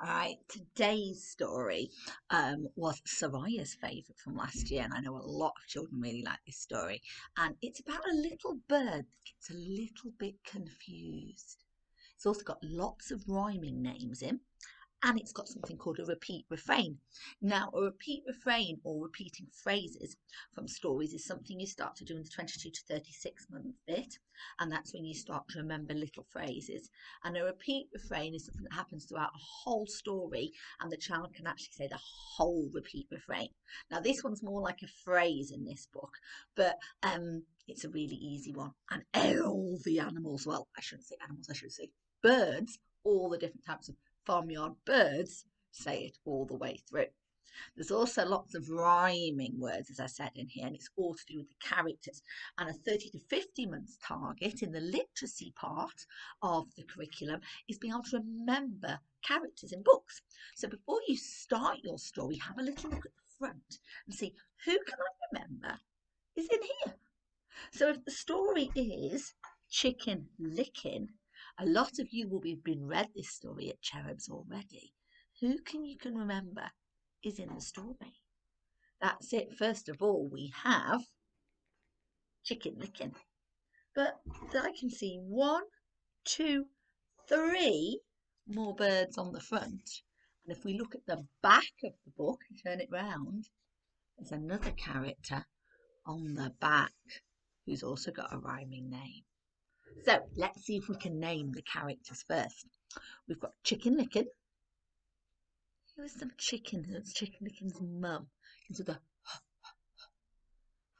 All right, today's story was Soraya's favourite from last year, and I know a lot of children really like this story. And it's about a little bird that gets a little bit confused. It's also got lots of rhyming names in, and it's got something called a repeat refrain. Now, a repeat refrain or repeating phrases from stories is something you start to do in the 22 to 36 month bit, and that's when you start to remember little phrases. And a repeat refrain is something that happens throughout a whole story, and the child can actually say the whole repeat refrain. Now, this one's more like a phrase in this book, but it's a really easy one. And all the animals, well, I shouldn't say animals, I should say birds, all the different types of farmyard birds say it all the way through. There's also lots of rhyming words, as I said in here, and it's all to do with the characters. And a 30 to 50 months target in the literacy part of the curriculum is being able to remember characters in books. So before you start your story, have a little look at the front and see who can I remember is in here. So if the story is Chicken Licken, a lot of you will have been read this story at Cherubs already. Who you can remember is in the story? That's it. First of all, we have Chicken Licken. But I can see 1, 2, 3 more birds on the front. And if we look at the back of the book and turn it round, there's another character on the back who's also got a rhyming name. So let's see if we can name the characters first. We've got Chicken Licken. Who is the chicken? That's Chicken Licken's mum. Into the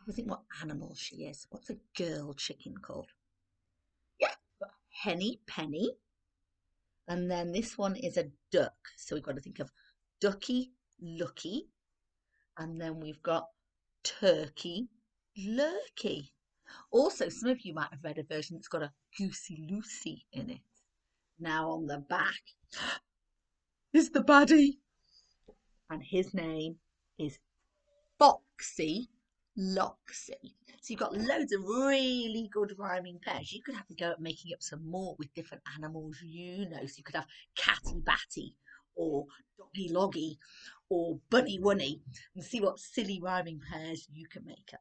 I think what animal she is. What's a girl chicken called? Yeah, we've got Henny Penny. And then this one is a duck. So we've got to think of Ducky Lucky. And then we've got Turkey Lurkey. Also, some of you might have read a version that's got a Goosey Lucy in it. Now on the back is the baddie. And his name is Foxy Loxy. So you've got loads of really good rhyming pairs. You could have to go at making up some more with different animals you know. So you could have Catty Batty or Doggy Loggy or Bunny Wunny and see what silly rhyming pairs you can make up.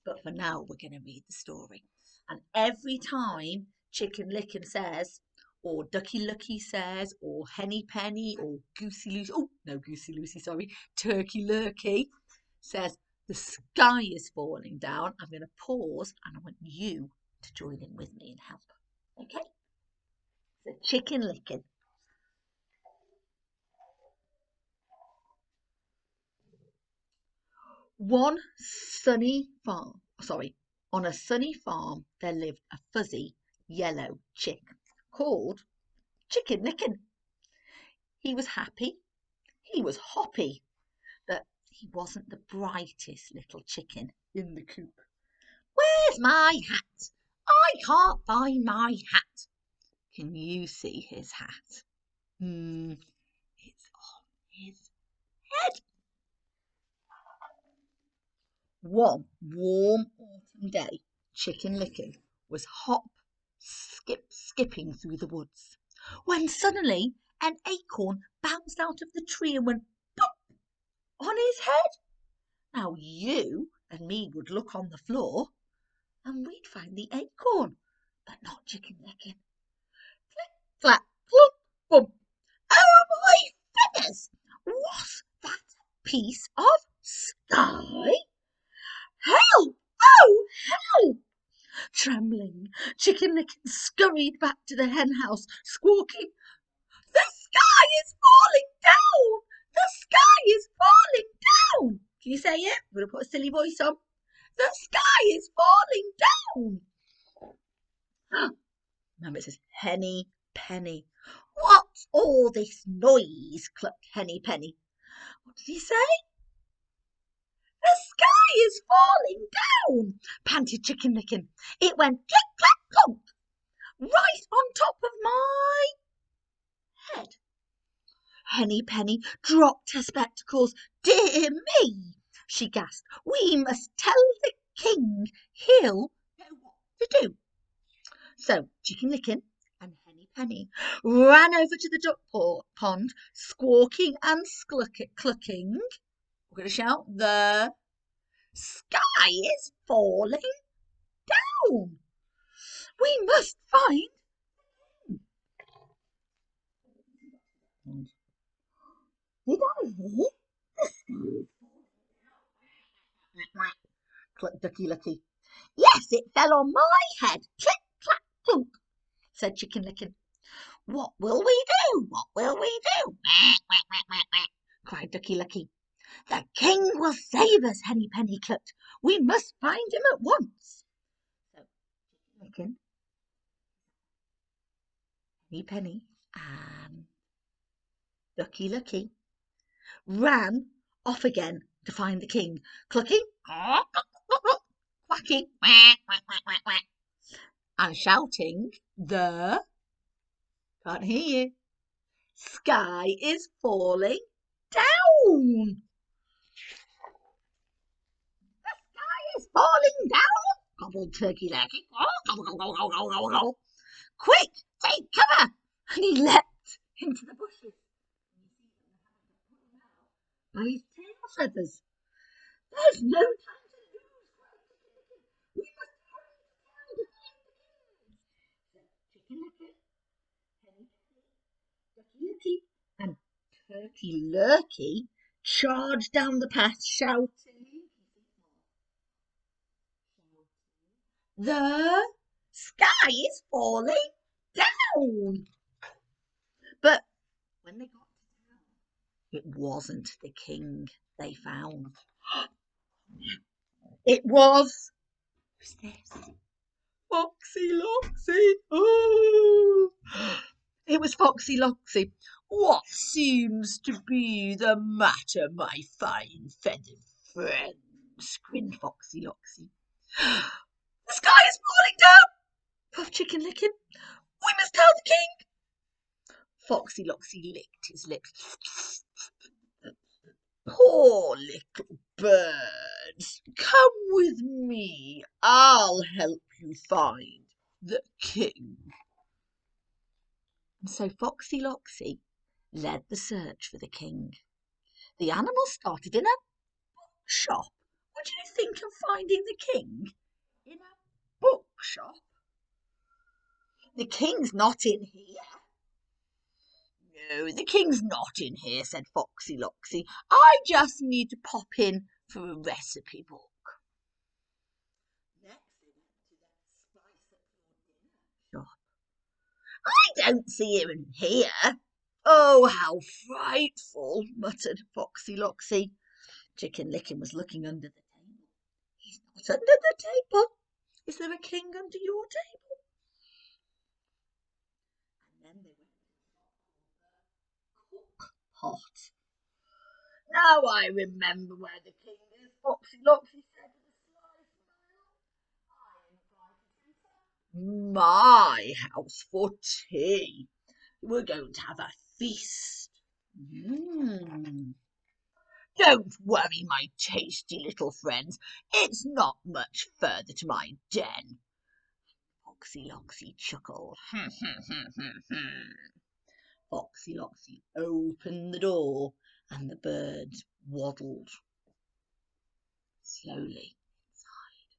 But for now, we're going to read the story. And every time Chicken Licken says, or Ducky Lucky says, or Henny Penny, or Goosey Lucy, oh, no, Goosey Lucy, sorry, Turkey Lurkey says, the sky is falling down. I'm going to pause and I want you to join in with me and help. Okay? So Chicken Licken. On a sunny farm there lived a fuzzy yellow chick called Chicken Licken. He was happy, he was hoppy, but he wasn't the brightest little chicken in the coop. Where's my hat? I can't find my hat. Can you see his hat? It's on his head. One warm autumn day, Chicken Licken was skipping through the woods, when suddenly an acorn bounced out of the tree and went pop on his head. Now you and me would look on the floor and we'd find the acorn, but not Chicken Licken. Click, clack, clunk, bump. Oh, my feathers! Was that a piece of sky? Help! Oh, help! Trembling, Chicken Licken scurried back to the hen house, squawking, the sky is falling down! The sky is falling down! Can you say it? I'm going to put a silly voice on. The sky is falling down! Remember, it says Henny Penny. What's all this noise? Clucked Henny Penny. What did he say? The sky is falling down, panted Chicken Licken. It went click, clack, clunk, right on top of my head. Henny Penny dropped her spectacles. Dear me, she gasped. We must tell the king. He'll know what to do. So Chicken Licken and Henny Penny ran over to the duck pond, squawking and clucking. We're going to shout, the sky is falling down. We must find. Did I hear? Clucked Ducky Lucky. Yes, it fell on my head. Click, clack, clunk, said Chicken Licken. What will we do? What will we do? Cried Ducky Lucky. The king will save us, Henny Penny clucked. We must find him at once. So Chicken Licken, Henny Penny, and Ducky Lucky ran off again to find the king, clucking, quacking, and shouting, the, can't hear you, sky is falling down. The sky is falling down, gobbled Turkey Lurkey. Quick, take cover! And he leapt into the bushes by his tail feathers. There's no time to lose. We must hurry to Chicken Licken, Henny Penny, Ducky Lucky, and Turkey Lurkey charged down the path, shouting, the sky is falling down. But when they got to town, it wasn't the king they found. It was, who's this? Foxy Loxy. Oh, it was Foxy Loxy. What seems to be the matter, my fine feathered friend? Grinned Foxy Loxy. The sky is falling down, puffed Chicken Licken. We must tell the king. Foxy Loxy licked his lips. Poor little birds, come with me. I'll help you find the king. And so Foxy Loxy led the search for the king. The animals started in a bookshop. What do you think of finding the king in a bookshop? The king's not in here. No, the king's not in here, said Foxy Loxy. I just need to pop in for a recipe book. Next they went to that spice up your dinner shop. I don't see him in here. Oh, how frightful, muttered Foxy Loxy. Chicken Licken was looking under the table. He's not under the table. Is there a king under your table? And then they went to the cook pot. Now I remember where the king is, Foxy Loxy said with a sly smile. I invited him to my house for tea. We're going to have a feast. Don't worry, my tasty little friends. It's not much further to my den. Foxy Loxy chuckled. Foxy Loxy opened the door and the birds waddled slowly inside.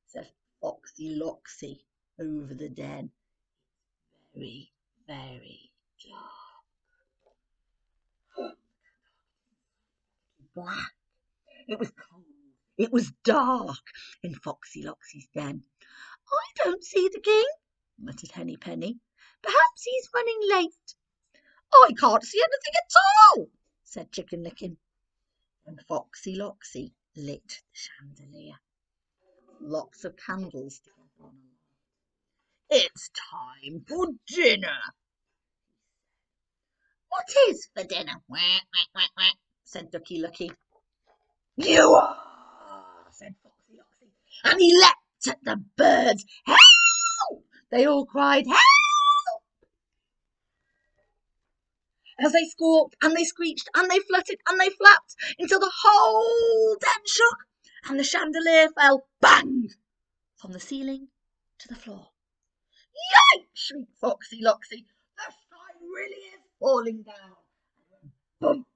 Said Foxy Loxy over the den. Very, very dark. Black. It was cold. It was dark in Foxy Loxy's den. I don't see the king, muttered Henny Penny. Perhaps he's running late. I can't see anything at all, said Chicken Licken. And Foxy Loxy lit the chandelier. Lots of candles together on a light. It's time for dinner. What is for dinner? Quack, quack, quack, quack, said Ducky Lucky. You are, said Foxy Loxy, and he leapt at the birds. Help! They all cried, help! As they squawked and they screeched and they fluttered and they flapped until the whole den shook and the chandelier fell bang from the ceiling to the floor. shrieked Foxy Loxy. The sky really is falling down. Bump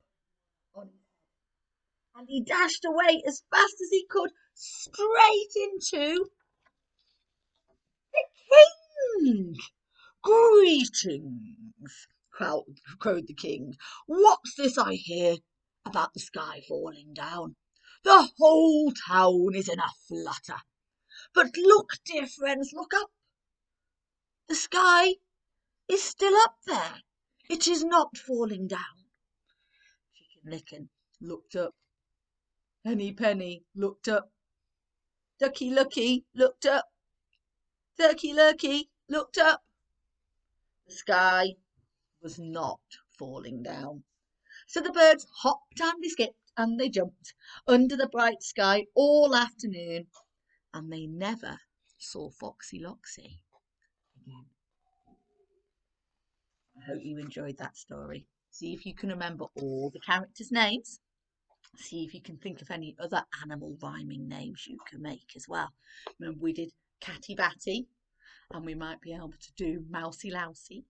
on his head. And he dashed away as fast as he could, straight into the king. Greetings, crowed the king. What's this I hear about the sky falling down? The whole town is in a flutter. But look, dear friends, look up. The sky is still up there. It is not falling down. Chicken Licken looked up. Henny Penny looked up. Ducky Lucky looked up. Turkey Lurkey looked up. The sky was not falling down. So the birds hopped and they skipped and they jumped under the bright sky all afternoon, and they never saw Foxy Loxy again. I hope you enjoyed that story. See if you can remember all the characters' names. See if you can think of any other animal rhyming names you can make as well. Remember, we did Catty Batty, and we might be able to do Mousy Lousy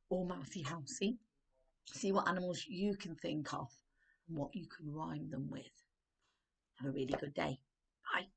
or Mousy Housey. See what animals you can think of and what you can rhyme them with. Have a really good day. Bye.